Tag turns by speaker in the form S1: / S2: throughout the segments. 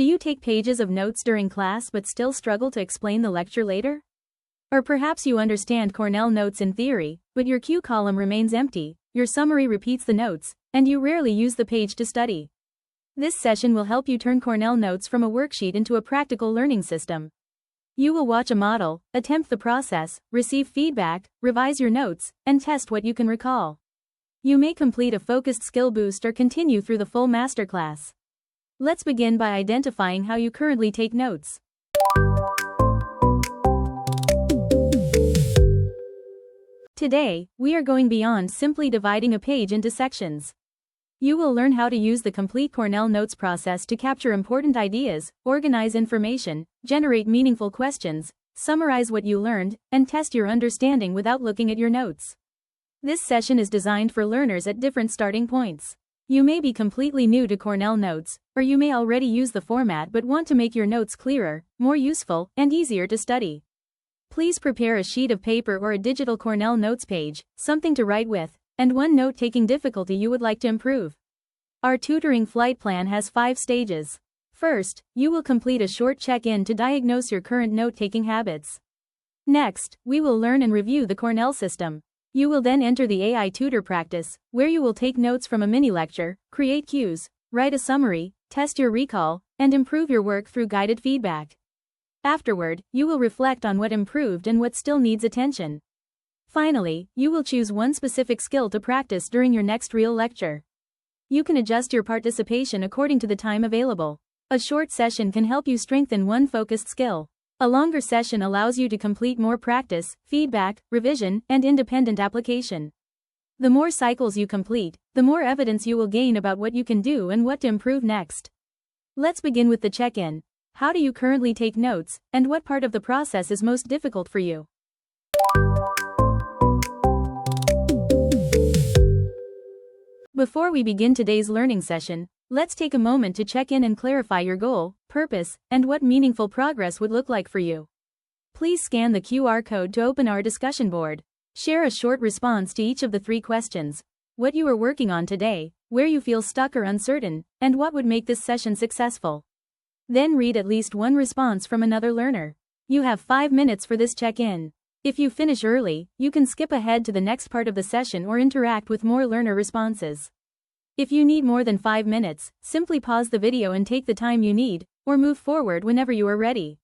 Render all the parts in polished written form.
S1: Do you take pages of notes during class but still struggle to explain the lecture later? Or perhaps you understand Cornell Notes in theory, but your cue column remains empty, your summary repeats the notes, and you rarely use the page to study. This session will help you turn Cornell Notes from a worksheet into a practical learning system. You will watch a model, attempt the process, receive feedback, revise your notes, and test what you can recall. You may complete a focused skill boost or continue through the full masterclass. Let's begin by identifying how you currently take notes. Today, we are going beyond simply dividing a page into sections. You will learn how to use the complete Cornell Notes process to capture important ideas, organize information, generate meaningful questions, summarize what you learned, and test your understanding without looking at your notes. This session is designed for learners at different starting points. You may be completely new to Cornell Notes, or you may already use the format but want to make your notes clearer, more useful, and easier to study. Please prepare a sheet of paper or a digital Cornell Notes page, something to write with, and one note-taking difficulty you would like to improve. Our tutoring flight plan has 5 stages. First, you will complete a short check-in to diagnose your current note-taking habits. Next, we will learn and review the Cornell system. You will then enter the AI Tutor practice, where you will take notes from a mini-lecture, create cues, write a summary, test your recall, and improve your work through guided feedback. Afterward, you will reflect on what improved and what still needs attention. Finally, you will choose one specific skill to practice during your next real lecture. You can adjust your participation according to the time available. A short session can help you strengthen one focused skill. A longer session allows you to complete more practice, feedback, revision, and independent application. The more cycles you complete, the more evidence you will gain about what you can do and what to improve next. Let's begin with the check-in. How do you currently take notes, and what part of the process is most difficult for you? Before we begin today's learning session, let's take a moment to check in and clarify your goal, purpose, and what meaningful progress would look like for you. Please scan the QR code to open our discussion board. Share a short response to each of the 3 questions: what you are working on today, where you feel stuck or uncertain, and what would make this session successful. Then read at least one response from another learner. You have 5 minutes for this check-in. If you finish early, you can skip ahead to the next part of the session or interact with more learner responses. If you need more than 5 minutes, simply pause the video and take the time you need, or move forward whenever you are ready.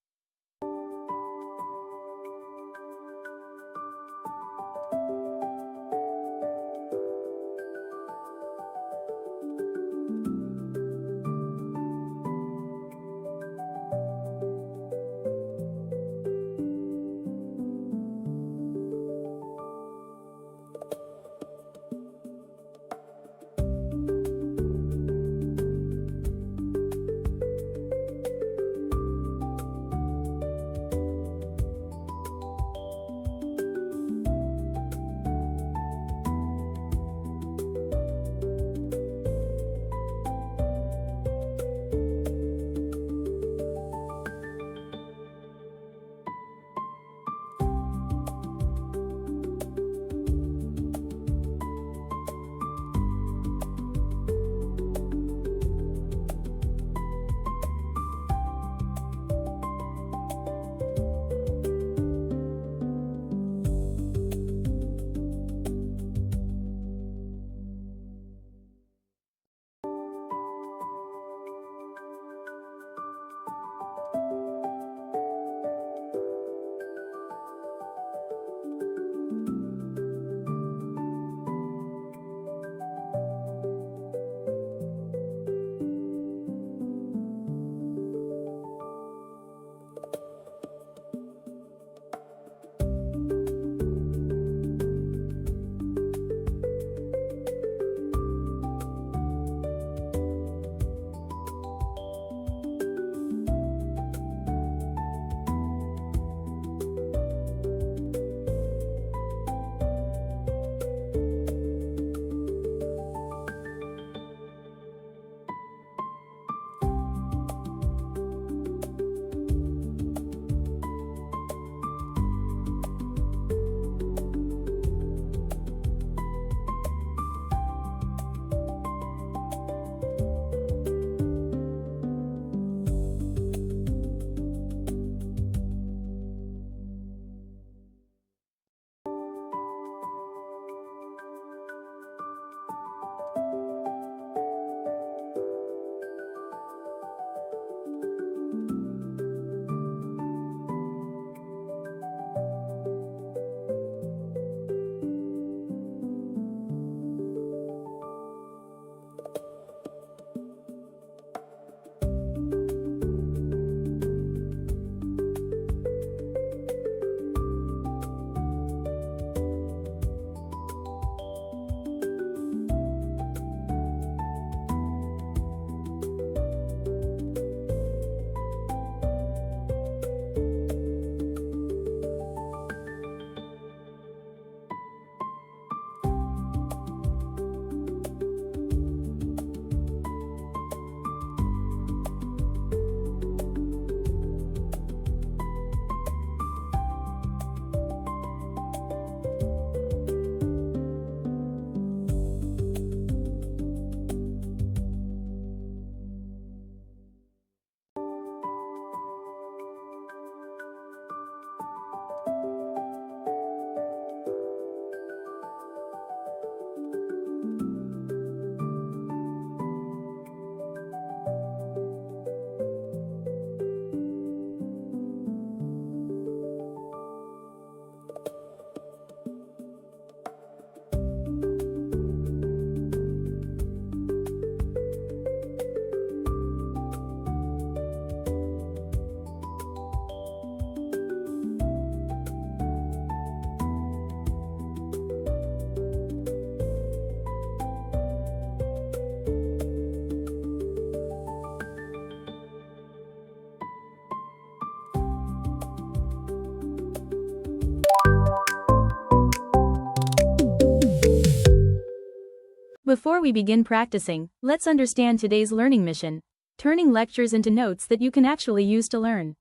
S1: Before we begin practicing, let's understand today's learning mission: turning lectures into notes that you can actually use to learn.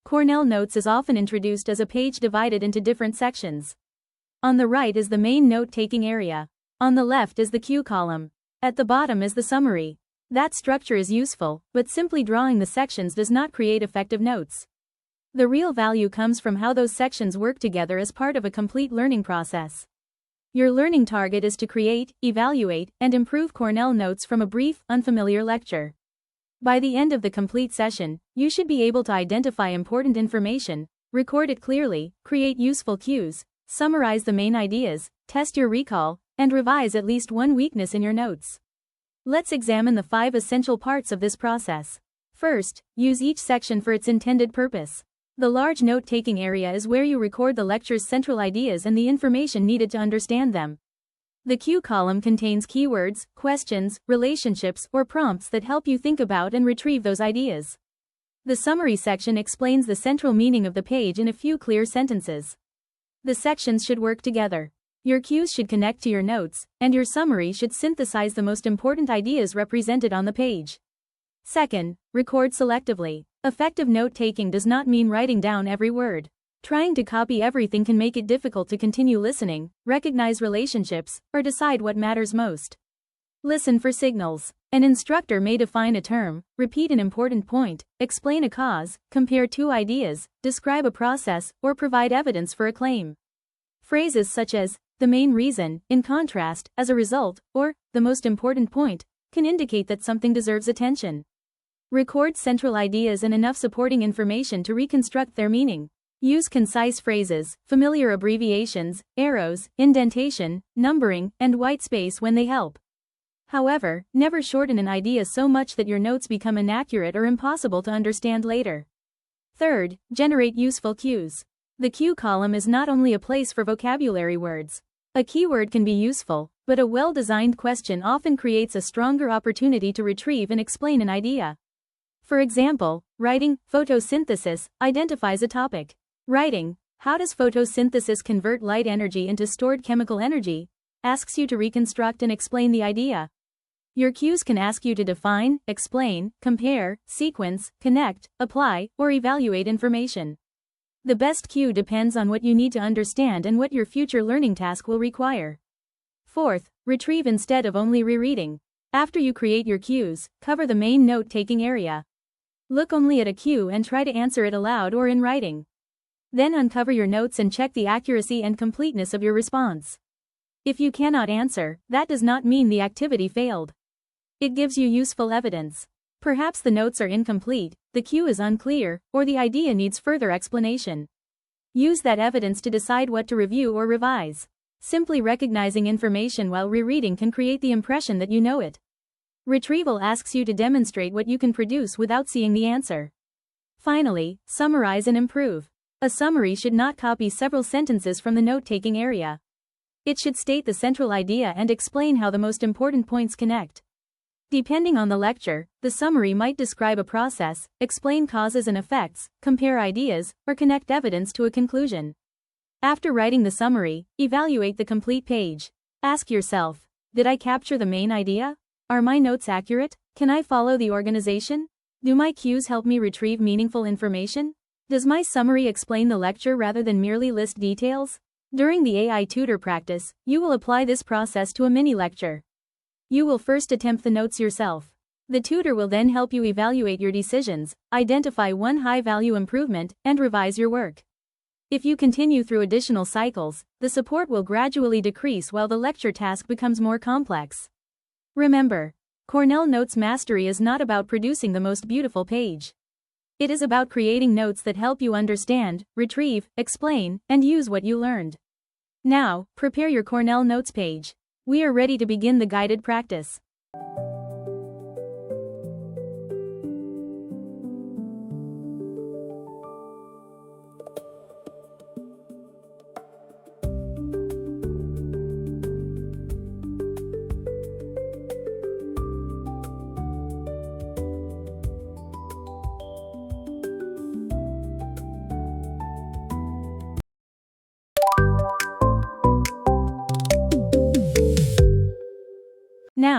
S1: Cornell Notes is often introduced as a page divided into different sections. On the right is the main note-taking area. On the left is the cue column. At the bottom is the summary. That structure is useful, but simply drawing the sections does not create effective notes. The real value comes from how those sections work together as part of a complete learning process. Your learning target is to create, evaluate, and improve Cornell Notes from a brief, unfamiliar lecture. By the end of the complete session, you should be able to identify important information, record it clearly, create useful cues, summarize the main ideas, test your recall, and revise at least one weakness in your notes. Let's examine the 5 essential parts of this process. First, use each section for its intended purpose. The large note-taking area is where you record the lecture's central ideas and the information needed to understand them. The cue column contains keywords, questions, relationships, or prompts that help you think about and retrieve those ideas. The summary section explains the central meaning of the page in a few clear sentences. The sections should work together. Your cues should connect to your notes, and your summary should synthesize the most important ideas represented on the page. Second, record selectively. Effective note-taking does not mean writing down every word. Trying to copy everything can make it difficult to continue listening, recognize relationships, or decide what matters most. Listen for signals. An instructor may define a term, repeat an important point, explain a cause, compare two ideas, describe a process, or provide evidence for a claim. Phrases such as, the main reason, in contrast, as a result, or, the most important point, can indicate that something deserves attention. Record central ideas and enough supporting information to reconstruct their meaning. Use concise phrases, familiar abbreviations, arrows, indentation, numbering, and white space when they help. However, never shorten an idea so much that your notes become inaccurate or impossible to understand later. Third, generate useful cues. The cue column is not only a place for vocabulary words. A keyword can be useful, but a well-designed question often creates a stronger opportunity to retrieve and explain an idea. For example, writing, photosynthesis, identifies a topic. Writing, how does photosynthesis convert light energy into stored chemical energy, asks you to reconstruct and explain the idea. Your cues can ask you to define, explain, compare, sequence, connect, apply, or evaluate information. The best cue depends on what you need to understand and what your future learning task will require. Fourth, retrieve instead of only rereading. After you create your cues, cover the main note-taking area. Look only at a cue and try to answer it aloud or in writing. Then uncover your notes and check the accuracy and completeness of your response. If you cannot answer, that does not mean the activity failed. It gives you useful evidence. Perhaps the notes are incomplete, the cue is unclear, or the idea needs further explanation. Use that evidence to decide what to review or revise. Simply recognizing information while rereading can create the impression that you know it. Retrieval asks you to demonstrate what you can produce without seeing the answer. Finally, summarize and improve. A summary should not copy several sentences from the note-taking area. It should state the central idea and explain how the most important points connect. Depending on the lecture, the summary might describe a process, explain causes and effects, compare ideas, or connect evidence to a conclusion. After writing the summary, evaluate the complete page. Ask yourself, did I capture the main idea? Are my notes accurate? Can I follow the organization? Do my cues help me retrieve meaningful information? Does my summary explain the lecture rather than merely list details? During the AI Tutor practice, you will apply this process to a mini lecture. You will first attempt the notes yourself. The tutor will then help you evaluate your decisions, identify one high-value improvement, and revise your work. If you continue through additional cycles, the support will gradually decrease while the lecture task becomes more complex. Remember, Cornell Notes mastery is not about producing the most beautiful page. It is about creating notes that help you understand, retrieve, explain, and use what you learned. Now, prepare your Cornell Notes page. We are ready to begin the guided practice.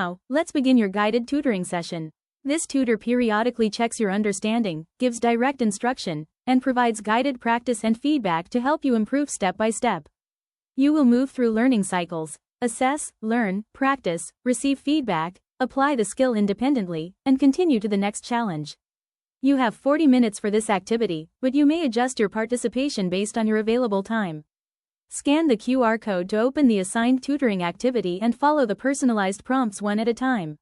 S1: Now, let's begin your guided tutoring session. This tutor periodically checks your understanding, gives direct instruction, and provides guided practice and feedback to help you improve step by step. You will move through learning cycles: assess, learn, practice, receive feedback, apply the skill independently, and continue to the next challenge. You have 40 minutes for this activity, but you may adjust your participation based on your available time. Scan the QR code to open the assigned tutoring activity and follow the personalized prompts one at a time.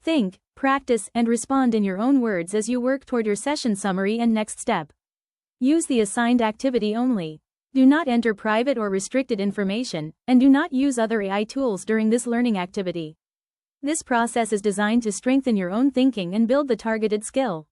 S1: Think, practice, and respond in your own words as you work toward your session summary and next step. Use the assigned activity only. Do not enter private or restricted information, and do not use other AI tools during this learning activity. This process is designed to strengthen your own thinking and build the targeted skill.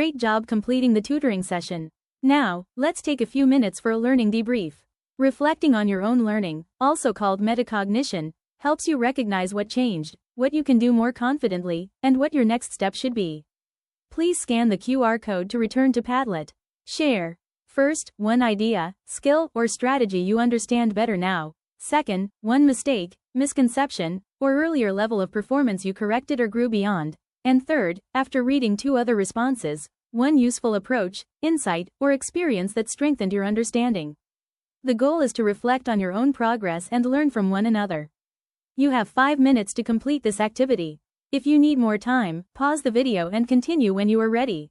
S1: Great job completing the tutoring session. Now, let's take a few minutes for a learning debrief. Reflecting on your own learning, also called metacognition, helps you recognize what changed, what you can do more confidently, and what your next step should be. Please scan the QR code to return to Padlet. Share. First, one idea, skill, or strategy you understand better now. Second, one mistake, misconception, or earlier level of performance you corrected or grew beyond. And third, after reading 2 other responses, one useful approach, insight, or experience that strengthened your understanding. The goal is to reflect on your own progress and learn from one another. You have 5 minutes to complete this activity. If you need more time, pause the video and continue when you are ready.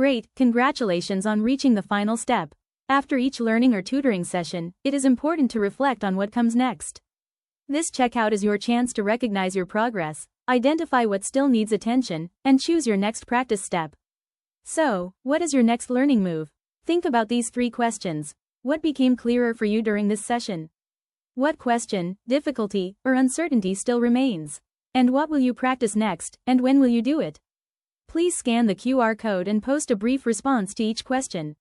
S1: Great, congratulations on reaching the final step. After each learning or tutoring session, it is important to reflect on what comes next. This checkout is your chance to recognize your progress, identify what still needs attention, and choose your next practice step. So, what is your next learning move? Think about these 3 questions. What became clearer for you during this session? What question, difficulty, or uncertainty still remains? And what will you practice next, and when will you do it? Please scan the QR code and post a brief response to each question.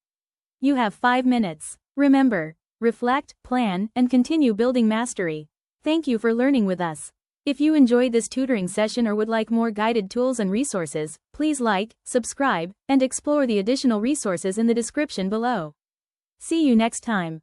S1: You have 5 minutes. Remember, reflect, plan, and continue building mastery. Thank you for learning with us. If you enjoyed this tutoring session or would like more guided tools and resources, please like, subscribe, and explore the additional resources in the description below. See you next time.